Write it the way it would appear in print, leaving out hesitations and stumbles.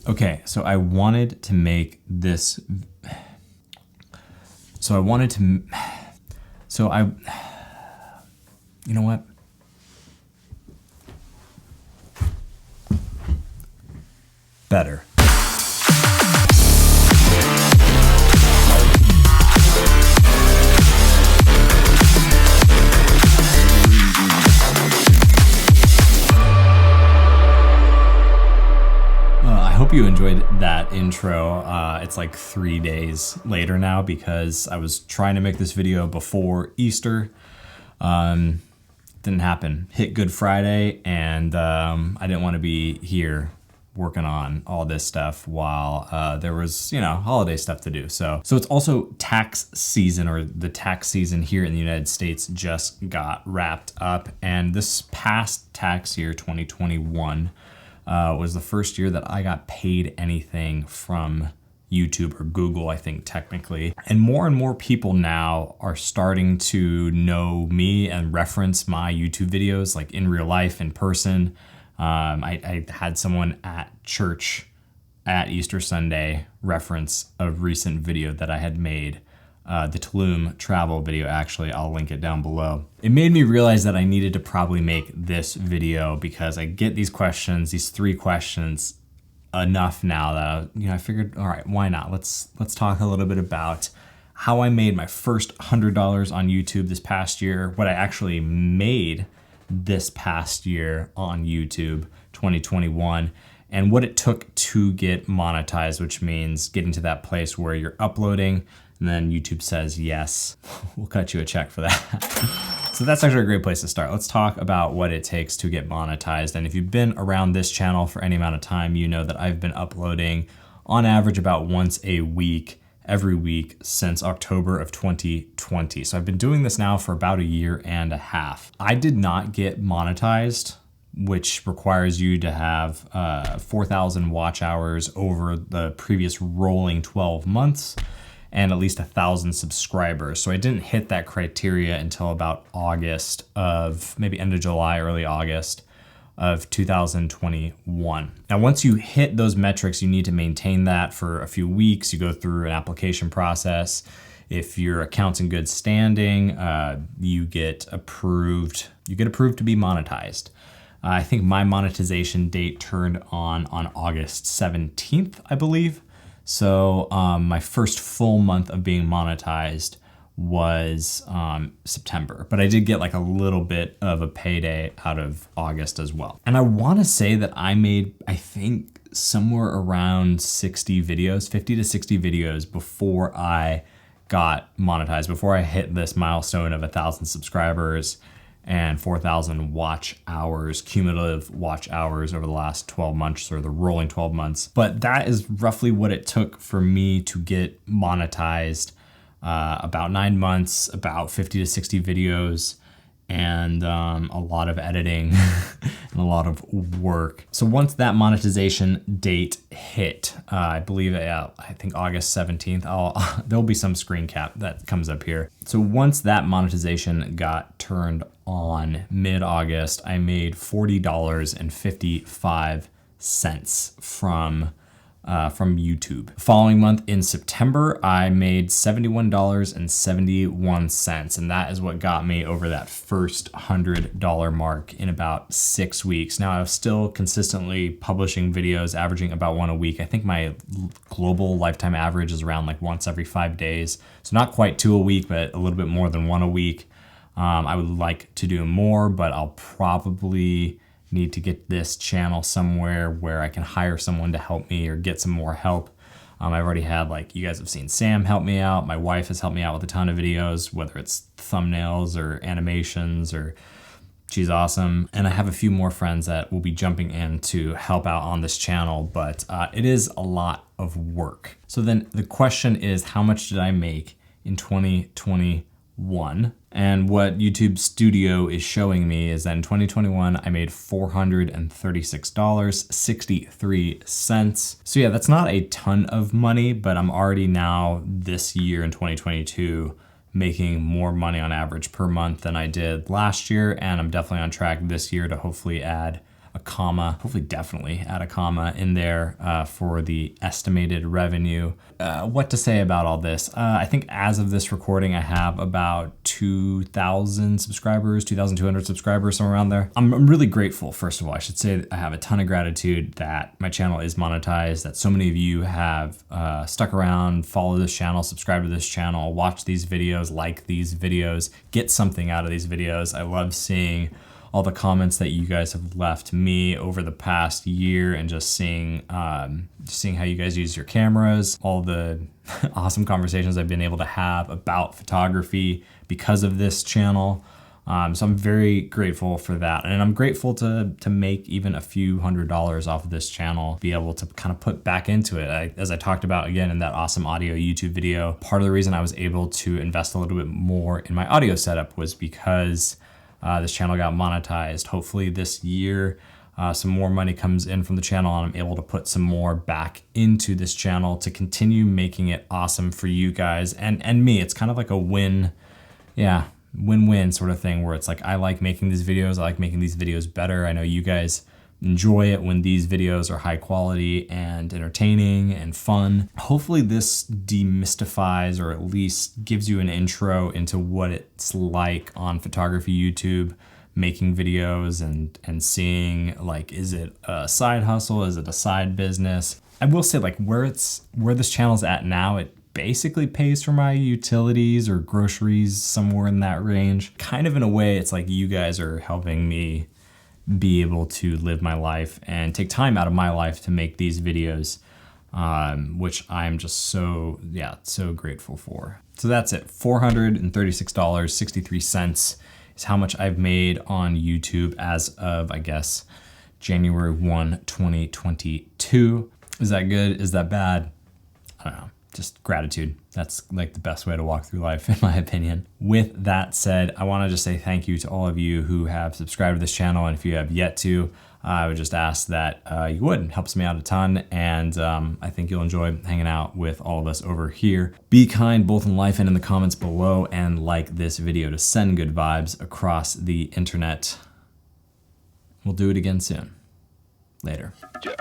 Okay, so I wanted to make this. So I wanted to. So I. You know what? Better. I hope you enjoyed that intro. It's like 3 days later now because I was trying to make this video before Easter. Didn't happen. Hit Good Friday, and I didn't want to be here working on all this stuff while there was, holiday stuff to do. So it's also tax season, or the tax season here in the United States just got wrapped up. And this past tax year, 2021, was the first year that I got paid anything from YouTube or Google, I think technically. And more people now are starting to know me and reference my YouTube videos, like in real life, in person. I had someone at church at Easter Sunday reference a recent video that I had made, the Tulum travel video. Actually, I'll link it down below. It made me realize that I needed to probably make this video because I get these questions, these 3 questions, enough now that I figured, all right, why not? Let's talk a little bit about how I made my first $100 on YouTube this past year, what I actually made this past year on YouTube 2021, and what it took to get monetized, which means getting to that place where you're uploading and then YouTube says, yes, we'll cut you a check for that. So that's actually a great place to start. Let's talk about what it takes to get monetized. And if you've been around this channel for any amount of time, you know that I've been uploading on average about once a week, every week since October of 2020. So I've been doing this now for about 1.5 years. I did not get monetized, which requires you to have 4,000 watch hours over the previous rolling 12 months. And at least 1,000 subscribers. So I didn't hit that criteria until about August of, maybe end of July, early August of 2021. Now, once you hit those metrics, you need to maintain that for a few weeks. You go through an application process. If your account's in good standing, you get approved. You get approved to be monetized. I think my monetization date turned on August 17th, I believe. So my first full month of being monetized was September, but I did get like a little bit of a payday out of August as well. And I want to say that I made, I think, somewhere around 60 videos, 50 to 60 videos before I got monetized, before I hit this milestone of 1,000 subscribers and 4,000 watch hours, cumulative watch hours over the last 12 months, or the rolling 12 months. But that is roughly what it took for me to get monetized. About 9 months, about 50 to 60 videos, and a lot of editing and a lot of work. So once that monetization date hit, I believe, I think August 17th, there'll be some screen cap that comes up here. So once that monetization got turned on mid-August, I made $40.55 from YouTube. The following month in September, I made $71.71, and that is what got me over that first $100 mark in about 6 weeks. Now, I was still consistently publishing videos, averaging about 1 a week. I think my global lifetime average is around like once every 5 days. So not quite 2 a week, but a little bit more than 1 a week. I would like to do more, but I'll probably need to get this channel somewhere where I can hire someone to help me or get some more help. I've already had, like, you guys have seen Sam help me out. My wife has helped me out with a ton of videos, whether it's thumbnails or animations, or she's awesome. And I have a few more friends that will be jumping in to help out on this channel, but it is a lot of work. So then the question is, how much did I make in 2021? And what YouTube Studio is showing me is that in 2021, I made $436.63. So yeah, that's not a ton of money, but I'm already now this year in 2022 making more money on average per month than I did last year. And I'm definitely on track this year to hopefully add a comma, hopefully definitely add a comma in there for the estimated revenue. What to say about all this? I think as of this recording, I have about 2,000 subscribers, 2,200 subscribers, somewhere around there. I'm really grateful, first of all. I should say I have a ton of gratitude that my channel is monetized, that so many of you have stuck around, follow this channel, subscribe to this channel, watch these videos, like these videos, get something out of these videos. I love seeing all the comments that you guys have left me over the past year, and just seeing how you guys use your cameras, all the awesome conversations I've been able to have about photography because of this channel. So I'm very grateful for that. And I'm grateful to make even a few $100s off of this channel, be able to kind of put back into it. As I talked about again in that awesome audio YouTube video, part of the reason I was able to invest a little bit more in my audio setup was because this channel got monetized. Hopefully this year, some more money comes in from the channel and I'm able to put some more back into this channel to continue making it awesome for you guys and me. It's kind of like a win-win sort of thing, where it's like, I like making these videos. I like making these videos better. I know you guys enjoy it when these videos are high quality and entertaining and fun. Hopefully this demystifies, or at least gives you an intro into what it's like on photography YouTube, making videos and seeing, like, is it a side hustle? Is it a side business? I will say, like, where this channel's at now, it basically pays for my utilities or groceries, somewhere in that range. Kind of in a way, it's like you guys are helping me be able to live my life and take time out of my life to make these videos, which I'm just so grateful for. So that's it, $436.63 is how much I've made on YouTube as of, I guess, January 1, 2022. Is that good? Is that bad? I don't know. Just gratitude. That's like the best way to walk through life, in my opinion. With that said, I want to just say thank you to all of you who have subscribed to this channel. And if you have yet to, I would just ask that you would. It helps me out a ton. And I think you'll enjoy hanging out with all of us over here. Be kind both in life and in the comments below, and like this video to send good vibes across the internet. We'll do it again soon. Later. Yeah.